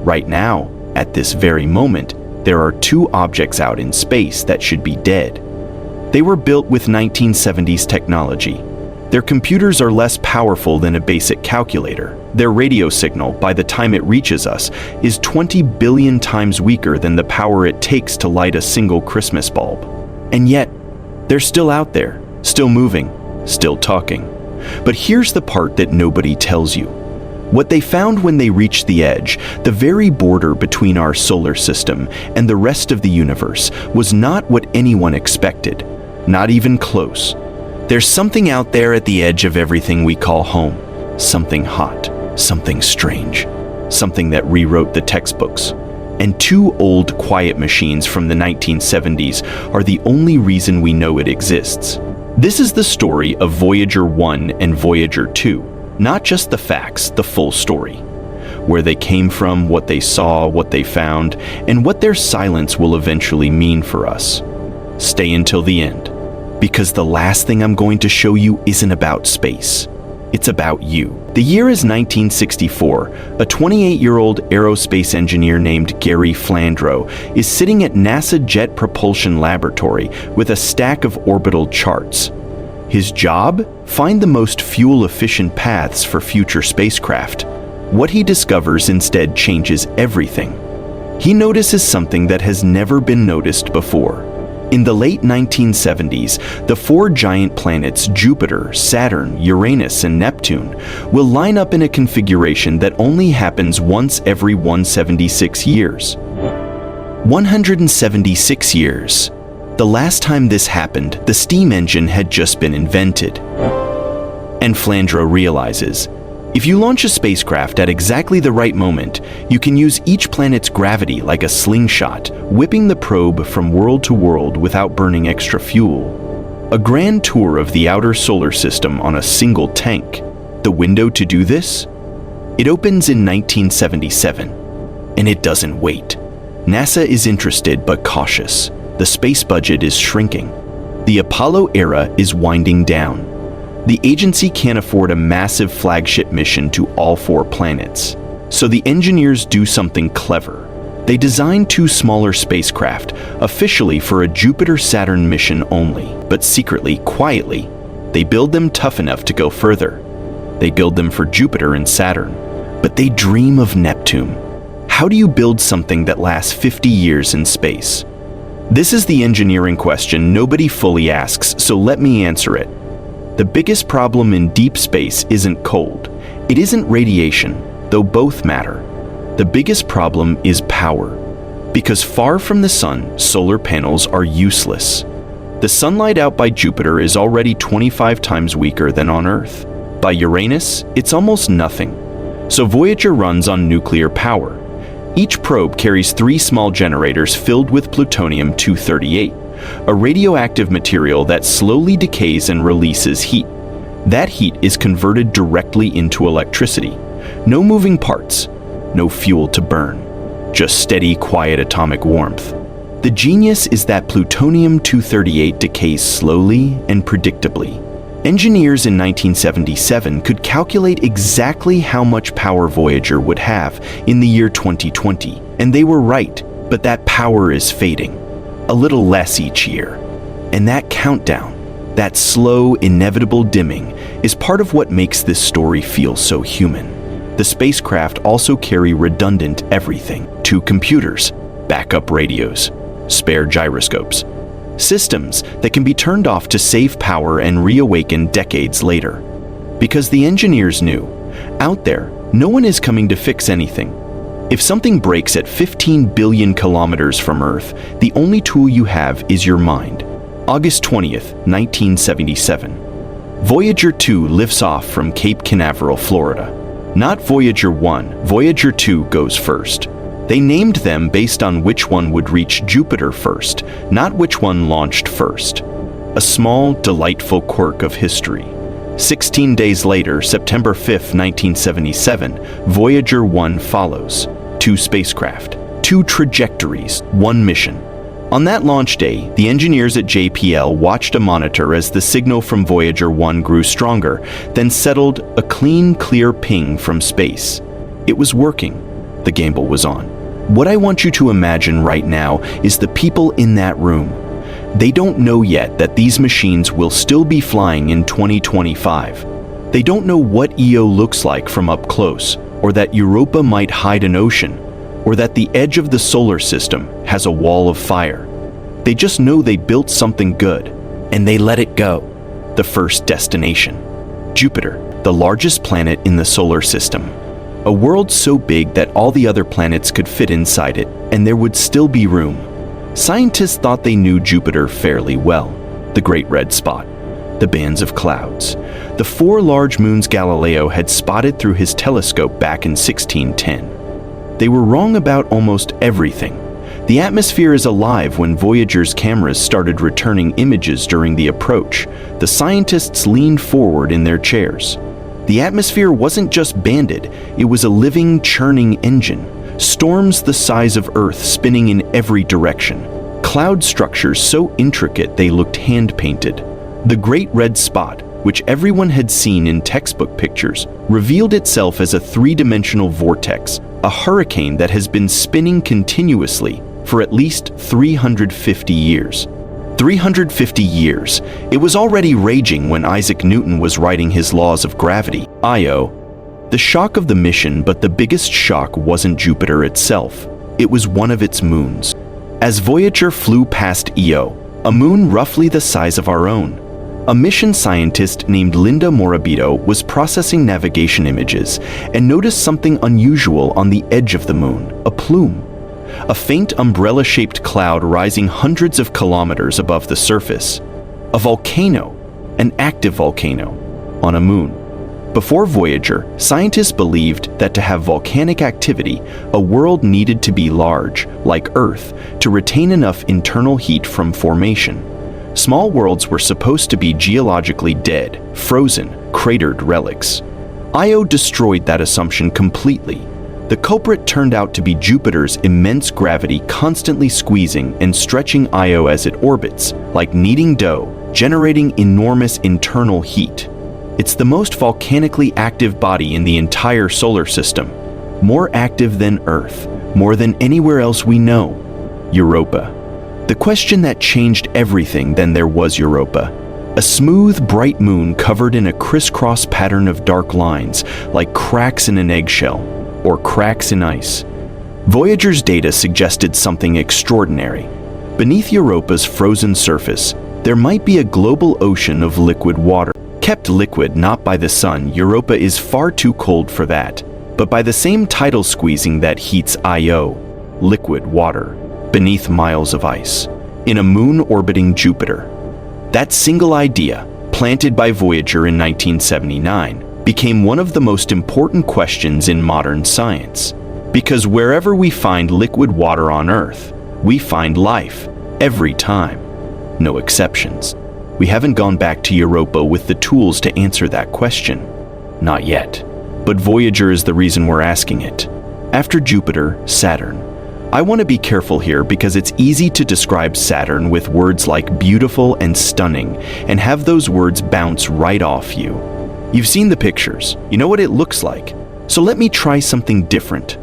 Right now, at this very moment, there are two objects out in space that should be dead. They were built with 1970s technology. Their computers are less powerful than a basic calculator. Their radio signal, by the time it reaches us, is 20 billion times weaker than the power it takes to light a single Christmas bulb. And yet, they're still out there, still moving, still talking. But here's the part that nobody tells you. What they found when they reached the edge, the very border between our solar system and the rest of the universe, was not what anyone expected, not even close. There's something out there at the edge of everything we call home. Something hot, something strange, something that rewrote the textbooks. And two old quiet machines from the 1970s are the only reason we know it exists. This is the story of Voyager 1 and Voyager 2. Not just the facts, the full story. Where they came from, what they saw, what they found, and what their silence will eventually mean for us. Stay until the end, because the last thing I'm going to show you isn't about space. It's about you. The year is 1964. A 28-year-old aerospace engineer named Gary Flandreau is sitting at NASA Jet Propulsion Laboratory with a stack of orbital charts. His job? Find the most fuel-efficient paths for future spacecraft. What he discovers instead changes everything. He notices something that has never been noticed before. In the late 1970s, the four giant planets Jupiter, Saturn, Uranus, and Neptune will line up in a configuration that only happens once every 176 years. 176 years. The last time this happened, the steam engine had just been invented. And Flandreau realizes, if you launch a spacecraft at exactly the right moment, you can use each planet's gravity like a slingshot, whipping the probe from world to world without burning extra fuel. A grand tour of the outer solar system on a single tank. The window to do this? It opens in 1977. And it doesn't wait. NASA is interested but cautious. The space budget is shrinking. The Apollo era is winding down. The agency can't afford a massive flagship mission to all four planets. So the engineers do something clever. They design two smaller spacecraft, officially for a Jupiter-Saturn mission only, but secretly, quietly, they build them tough enough to go further. They build them for Jupiter and Saturn, but they dream of Neptune. How do you build something that lasts 50 years in space? This is the engineering question nobody fully asks, so let me answer it. The biggest problem in deep space isn't cold. It isn't radiation, though both matter. The biggest problem is power. Because far from the sun, solar panels are useless. The sunlight out by Jupiter is already 25 times weaker than on Earth. By Uranus, it's almost nothing. So Voyager runs on nuclear power. Each probe carries 3 small generators filled with plutonium-238, a radioactive material that slowly decays and releases heat. That heat is converted directly into electricity. No moving parts, no fuel to burn, just steady, quiet atomic warmth. The genius is that plutonium-238 decays slowly and predictably. Engineers in 1977 could calculate exactly how much power Voyager would have in the year 2020, and they were right, but that power is fading, a little less each year. And that countdown, that slow, inevitable dimming, is part of what makes this story feel so human. The spacecraft also carry redundant everything: 2 computers, backup radios, spare gyroscopes, systems that can be turned off to save power and reawaken decades later. Because the engineers knew, out there, no one is coming to fix anything. If something breaks at 15 billion kilometers from Earth, the only tool you have is your mind. August 20th, 1977. Voyager 2 lifts off from Cape Canaveral, Florida. Not Voyager 1, Voyager 2 goes first. They named them based on which one would reach Jupiter first, not which one launched first. A small, delightful quirk of history. 16 days later, September 5th, 1977, Voyager 1 follows. 2 spacecraft, 2 trajectories, 1 mission. On that launch day, the engineers at JPL watched a monitor as the signal from Voyager 1 grew stronger, then settled a clean, clear ping from space. It was working. The gamble was on. What I want you to imagine right now is the people in that room. They don't know yet that these machines will still be flying in 2025. They don't know what Io looks like from up close, or that Europa might hide an ocean, or that the edge of the solar system has a wall of fire. They just know they built something good, and they let it go. The first destination. Jupiter, the largest planet in the solar system. A world so big that all the other planets could fit inside it, and there would still be room. Scientists thought they knew Jupiter fairly well. The Great Red Spot, the bands of clouds, the 4 large moons Galileo had spotted through his telescope back in 1610. They were wrong about almost everything. The atmosphere is alive when Voyager's cameras started returning images during the approach. The scientists leaned forward in their chairs. The atmosphere wasn't just banded, it was a living, churning engine. Storms the size of Earth spinning in every direction. Cloud structures so intricate they looked hand-painted. The Great Red Spot, which everyone had seen in textbook pictures, revealed itself as a 3-dimensional vortex, a hurricane that has been spinning continuously for at least 350 years. 350 years. It was already raging when Isaac Newton was writing his laws of gravity. Io. The shock of the mission, but the biggest shock wasn't Jupiter itself. It was one of its moons. As Voyager flew past Io, a moon roughly the size of our own, a mission scientist named Linda Morabito was processing navigation images and noticed something unusual on the edge of the moon, a plume. A faint umbrella-shaped cloud rising hundreds of kilometers above the surface. A volcano, an active volcano, on a moon. Before Voyager, scientists believed that to have volcanic activity, a world needed to be large, like Earth, to retain enough internal heat from formation. Small worlds were supposed to be geologically dead, frozen, cratered relics. Io destroyed that assumption completely. The culprit turned out to be Jupiter's immense gravity constantly squeezing and stretching Io as it orbits, like kneading dough, generating enormous internal heat. It's the most volcanically active body in the entire solar system, more active than Earth, more than anywhere else we know. Europa. The question that changed everything then there was Europa. A smooth, bright moon covered in a crisscross pattern of dark lines, like cracks in an eggshell, or cracks in ice. Voyager's data suggested something extraordinary. Beneath Europa's frozen surface, there might be a global ocean of liquid water. Kept liquid not by the sun, Europa is far too cold for that, but by the same tidal squeezing that heats Io, liquid water, beneath miles of ice, in a moon orbiting Jupiter. That single idea, planted by Voyager in 1979, became one of the most important questions in modern science. Because wherever we find liquid water on Earth, we find life, every time. No exceptions. We haven't gone back to Europa with the tools to answer that question. Not yet. But Voyager is the reason we're asking it. After Jupiter, Saturn. I want to be careful here because it's easy to describe Saturn with words like beautiful and stunning and have those words bounce right off you. You've seen the pictures, you know what it looks like. So let me try something different.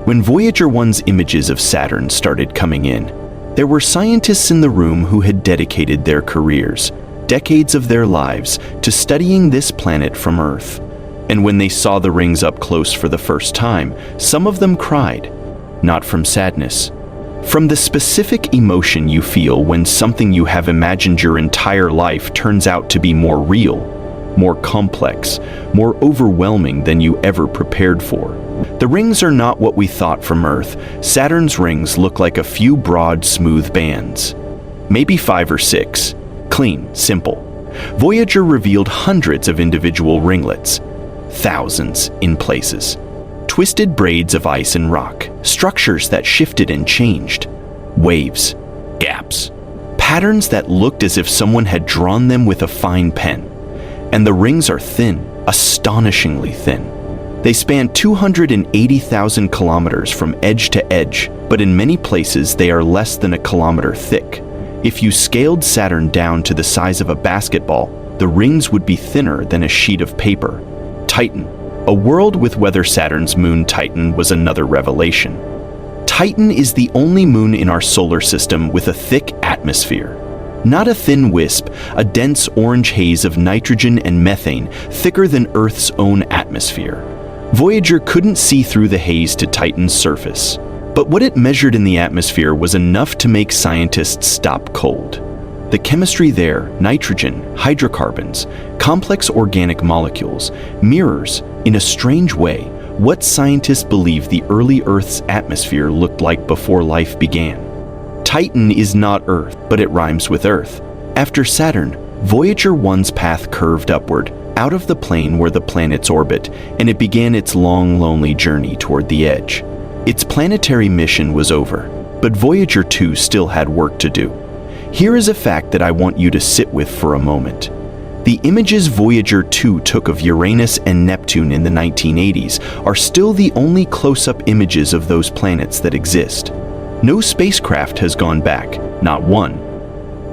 When Voyager 1's images of Saturn started coming in, there were scientists in the room who had dedicated their careers, decades of their lives, to studying this planet from Earth. And when they saw the rings up close for the first time, some of them cried, not from sadness, from the specific emotion you feel when something you have imagined your entire life turns out to be more real, more complex, more overwhelming than you ever prepared for. The rings are not what we thought from Earth. Saturn's rings look like a few broad, smooth bands. Maybe 5 or 6. Clean, simple. Voyager revealed hundreds of individual ringlets. Thousands in places. Twisted braids of ice and rock. Structures that shifted and changed. Waves. Gaps. Patterns that looked as if someone had drawn them with a fine pen. And the rings are thin, astonishingly thin. They span 280,000 kilometers from edge to edge, but in many places they are less than a kilometer thick. If you scaled Saturn down to the size of a basketball, the rings would be thinner than a sheet of paper. Titan, A world with whether Saturn's moon Titan was another revelation. Titan is the only moon in our solar system with a thick atmosphere. Not a thin wisp, a dense orange haze of nitrogen and methane, thicker than Earth's own atmosphere. Voyager couldn't see through the haze to Titan's surface, but what it measured in the atmosphere was enough to make scientists stop cold. The chemistry there, nitrogen, hydrocarbons, complex organic molecules, mirrors, in a strange way, what scientists believe the early Earth's atmosphere looked like before life began. Titan is not Earth, but it rhymes with Earth. After Saturn, Voyager 1's path curved upward, out of the plane where the planets orbit, and it began its long, lonely journey toward the edge. Its planetary mission was over, but Voyager 2 still had work to do. Here is a fact that I want you to sit with for a moment. The images Voyager 2 took of Uranus and Neptune in the 1980s are still the only close-up images of those planets that exist. No spacecraft has gone back, not one.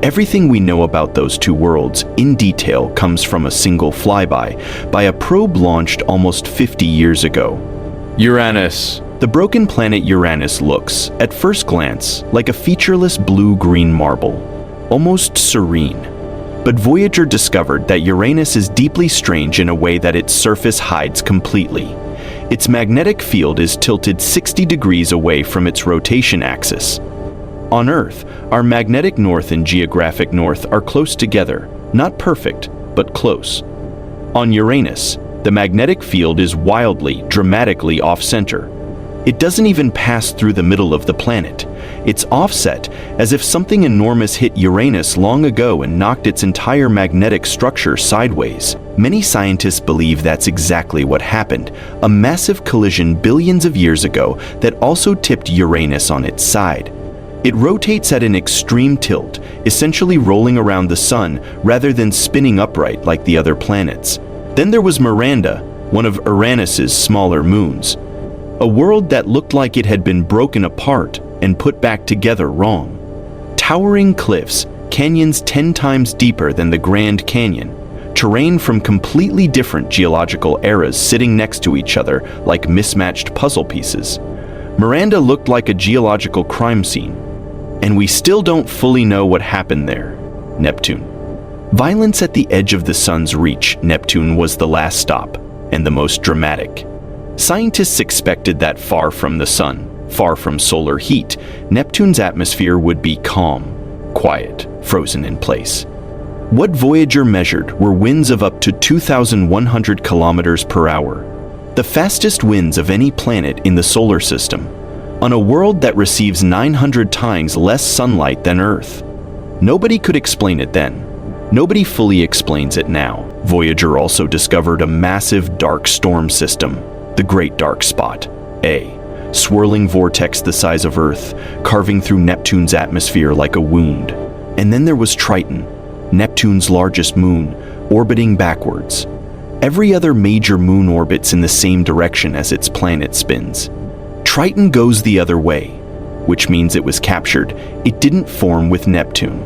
Everything we know about those two worlds, in detail, comes from a single flyby by a probe launched almost 50 years ago. Uranus. The broken planet Uranus looks, at first glance, like a featureless blue-green marble, almost serene. But Voyager discovered that Uranus is deeply strange in a way that its surface hides completely. Its magnetic field is tilted 60 degrees away from its rotation axis. On Earth, our magnetic north and geographic north are close together, not perfect, but close. On Uranus, the magnetic field is wildly, dramatically off-center. It doesn't even pass through the middle of the planet. It's offset, as if something enormous hit Uranus long ago and knocked its entire magnetic structure sideways. Many scientists believe that's exactly what happened, a massive collision billions of years ago that also tipped Uranus on its side. It rotates at an extreme tilt, essentially rolling around the sun rather than spinning upright like the other planets. Then there was Miranda, one of Uranus's smaller moons. A world that looked like it had been broken apart and put back together wrong. Towering cliffs, canyons 10 times deeper than the Grand Canyon, terrain from completely different geological eras sitting next to each other like mismatched puzzle pieces. Miranda looked like a geological crime scene. And we still don't fully know what happened there. Neptune. Violence at the edge of the sun's reach, Neptune was the last stop, and the most dramatic. Scientists expected that far from the sun, far from solar heat, Neptune's atmosphere would be calm, quiet, frozen in place. What Voyager measured were winds of up to 2,100 kilometers per hour, the fastest winds of any planet in the solar system, on a world that receives 900 times less sunlight than Earth. Nobody could explain it then. Nobody fully explains it now. Voyager also discovered a massive dark storm system, the Great Dark Spot, a swirling vortex the size of Earth, carving through Neptune's atmosphere like a wound. And then there was Triton, Neptune's largest moon, orbiting backwards. Every other major moon orbits in the same direction as its planet spins. Triton goes the other way, which means it was captured. It didn't form with Neptune.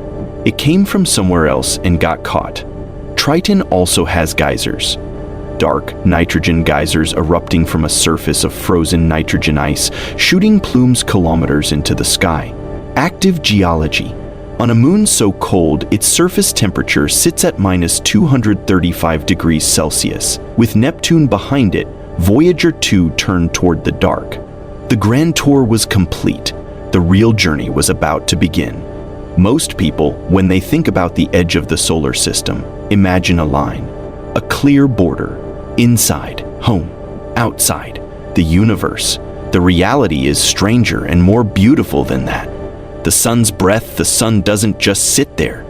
It came from somewhere else and got caught. Triton also has geysers. Dark nitrogen geysers erupting from a surface of frozen nitrogen ice, shooting plumes kilometers into the sky. Active geology. On a moon so cold, its surface temperature sits at minus 235 degrees Celsius. With Neptune behind it, Voyager 2 turned toward the dark. The grand tour was complete. The real journey was about to begin. Most people, when they think about the edge of the solar system, imagine a line, a clear border. Inside, home, outside, the universe. The reality is stranger and more beautiful than that. The sun's breath, the sun doesn't just sit there.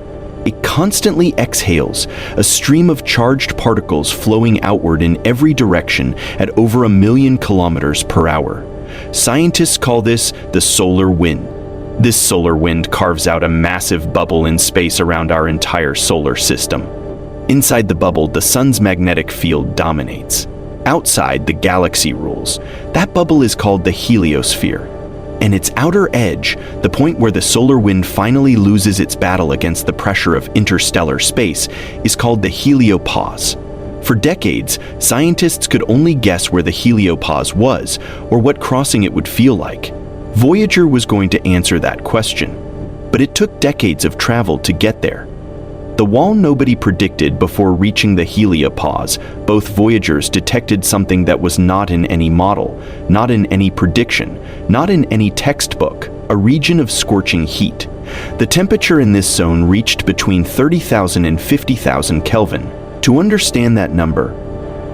It constantly exhales, a stream of charged particles flowing outward in every direction at over 1 million kilometers per hour. Scientists call this the solar wind. This solar wind carves out a massive bubble in space around our entire solar system. Inside the bubble, the sun's magnetic field dominates. Outside, the galaxy rules. That bubble is called the heliosphere. And its outer edge, the point where the solar wind finally loses its battle against the pressure of interstellar space, is called the heliopause. For decades, scientists could only guess where the heliopause was or what crossing it would feel like. Voyager was going to answer that question, but it took decades of travel to get there. The wall nobody predicted before reaching the heliopause, both Voyagers detected something that was not in any model, not in any prediction, not in any textbook, a region of scorching heat. The temperature in this zone reached between 30,000 and 50,000 Kelvin. To understand that number,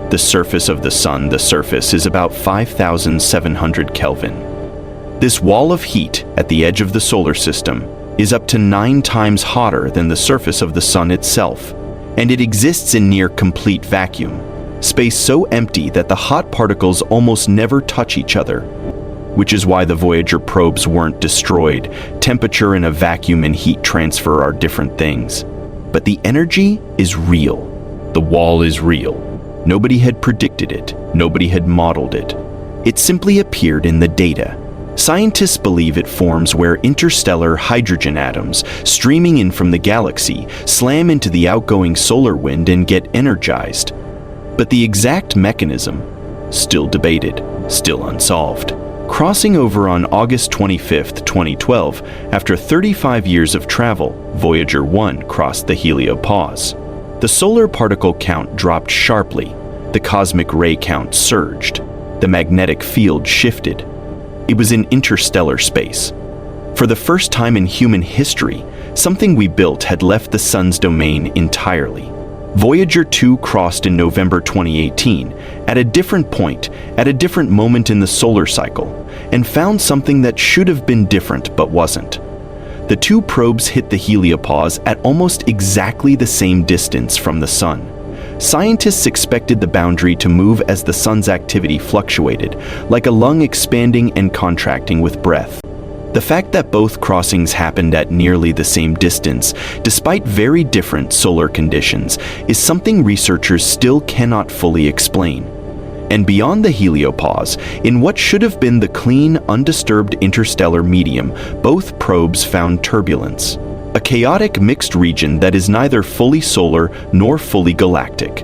the surface of the Sun, the surface, is about 5,700 Kelvin. This wall of heat at the edge of the solar system is up to 9 times hotter than the surface of the Sun itself, and it exists in near complete vacuum, space so empty that the hot particles almost never touch each other, which is why the Voyager probes weren't destroyed. Temperature and a vacuum and heat transfer are different things. But the energy is real. The wall is real. Nobody had predicted it. Nobody had modeled it. It simply appeared in the data. Scientists believe it forms where interstellar hydrogen atoms, streaming in from the galaxy, slam into the outgoing solar wind and get energized. But the exact mechanism, still debated, still unsolved. Crossing over on August 25, 2012, after 35 years of travel, Voyager 1 crossed the heliopause. The solar particle count dropped sharply. The cosmic ray count surged. The magnetic field shifted. It was in interstellar space. For the first time in human history, something we built had left the Sun's domain entirely. Voyager 2 crossed in November 2018, at a different point, at a different moment in the solar cycle, and found something that should have been different but wasn't. The two probes hit the heliopause at almost exactly the same distance from the Sun. Scientists expected the boundary to move as the Sun's activity fluctuated, like a lung expanding and contracting with breath. The fact that both crossings happened at nearly the same distance, despite very different solar conditions, is something researchers still cannot fully explain. And beyond the heliopause, in what should have been the clean, undisturbed interstellar medium, both probes found turbulence. A chaotic mixed region that is neither fully solar nor fully galactic.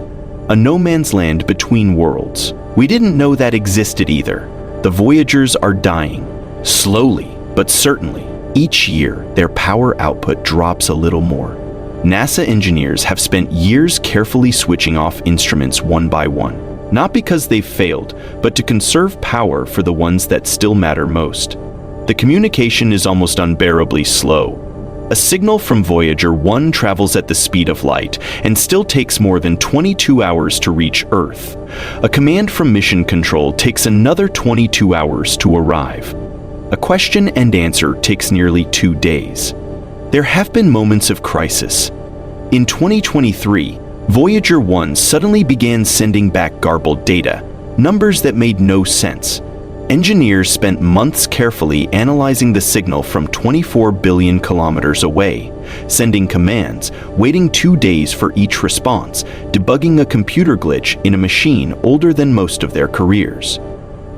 A no man's land between worlds. We didn't know that existed either. The Voyagers are dying. Slowly, but certainly. Each year, their power output drops a little more. NASA engineers have spent years carefully switching off instruments one by one. Not because they've failed, but to conserve power for the ones that still matter most. The communication is almost unbearably slow. A signal from Voyager 1 travels at the speed of light and still takes more than 22 hours to reach Earth. A command from Mission Control takes another 22 hours to arrive. A question and answer takes nearly 2 days. There have been moments of crisis. In 2023, Voyager 1 suddenly began sending back garbled data, numbers that made no sense. Engineers spent months carefully analyzing the signal from 24 billion kilometers away, sending commands, waiting 2 days for each response, debugging a computer glitch in a machine older than most of their careers.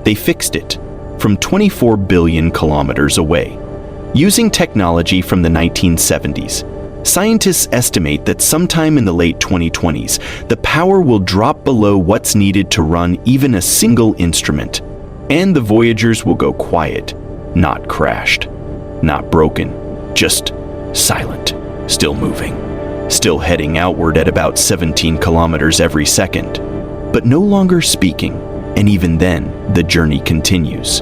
They fixed it, from 24 billion kilometers away, using technology from the 1970s. Scientists estimate that sometime in the late 2020s, the power will drop below what's needed to run even a single instrument. And the Voyagers will go quiet, not crashed, not broken, just silent, still moving, still heading outward at about 17 kilometers every second, but no longer speaking, and even then, the journey continues.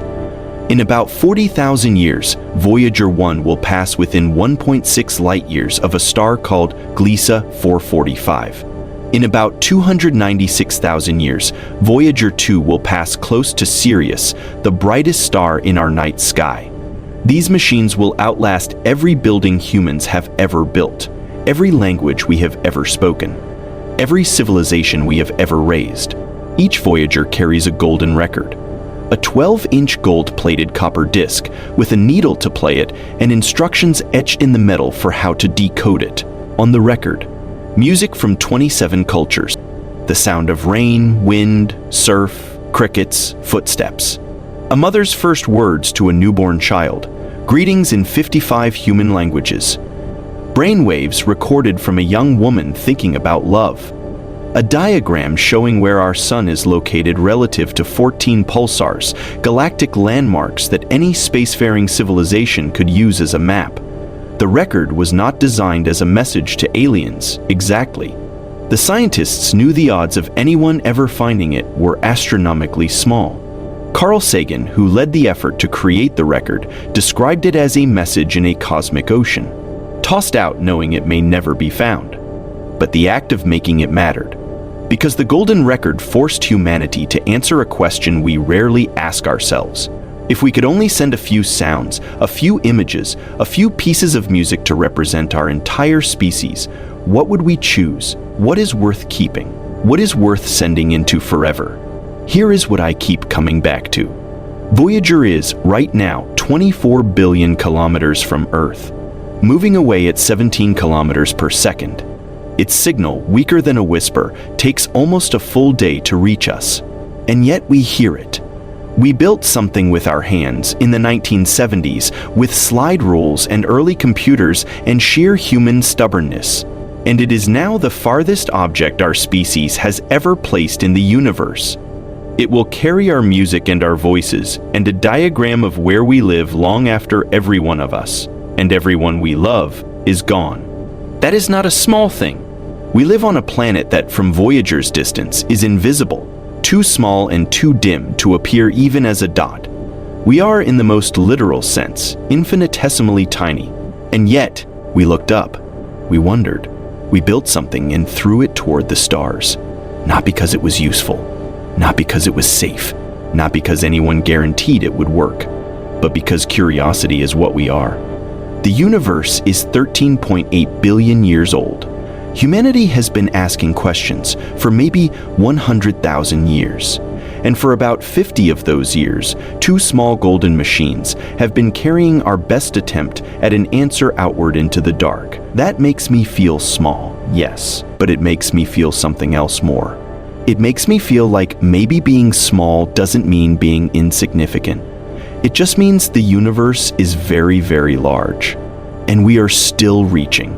In about 40,000 years, Voyager 1 will pass within 1.6 light-years of a star called Gliese 445. In about 296,000 years, Voyager 2 will pass close to Sirius, the brightest star in our night sky. These machines will outlast every building humans have ever built, every language we have ever spoken, every civilization we have ever raised. Each Voyager carries a golden record. A 12-inch gold-plated copper disc with a needle to play it and instructions etched in the metal for how to decode it. On the record, music from 27 cultures. The sound of rain, wind, surf, crickets, footsteps. A mother's first words to a newborn child. Greetings in 55 human languages. Brainwaves recorded from a young woman thinking about love. A diagram showing where our sun is located relative to 14 pulsars, galactic landmarks that any spacefaring civilization could use as a map. The record was not designed as a message to aliens, exactly. The scientists knew the odds of anyone ever finding it were astronomically small. Carl Sagan, who led the effort to create the record, described it as a message in a cosmic ocean, tossed out knowing it may never be found. But the act of making it mattered, because the golden record forced humanity to answer a question we rarely ask ourselves. If we could only send a few sounds, a few images, a few pieces of music to represent our entire species, what would we choose? What is worth keeping? What is worth sending into forever? Here is what I keep coming back to. Voyager is, right now, 24 billion kilometers from Earth, moving away at 17 kilometers per second. Its signal, weaker than a whisper, takes almost a full day to reach us. And yet we hear it. We built something with our hands in the 1970s with slide rules and early computers and sheer human stubbornness. And it is now the farthest object our species has ever placed in the universe. It will carry our music and our voices and a diagram of where we live long after every one of us, and everyone we love, is gone. That is not a small thing. We live on a planet that, from Voyager's distance, is invisible, too small and too dim to appear even as a dot. We are, in the most literal sense, infinitesimally tiny. And yet, we looked up. We wondered. We built something and threw it toward the stars. Not because it was useful. Not because it was safe. Not because anyone guaranteed it would work. But because curiosity is what we are. The universe is 13.8 billion years old. Humanity has been asking questions for maybe 100,000 years. And for about 50 of those years, two small golden machines have been carrying our best attempt at an answer outward into the dark. That makes me feel small, yes, but it makes me feel something else more. It makes me feel like maybe being small doesn't mean being insignificant. It just means the universe is very, very large, and we are still reaching.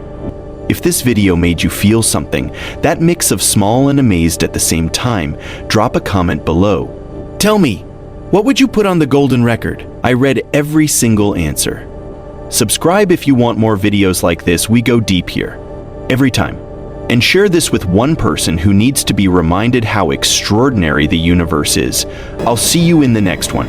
If this video made you feel something, that mix of small and amazed at the same time, drop a comment below. Tell me, what would you put on the golden record? I read every single answer. Subscribe if you want more videos like this. We go deep here, every time. And share this with one person who needs to be reminded how extraordinary the universe is. I'll see you in the next one.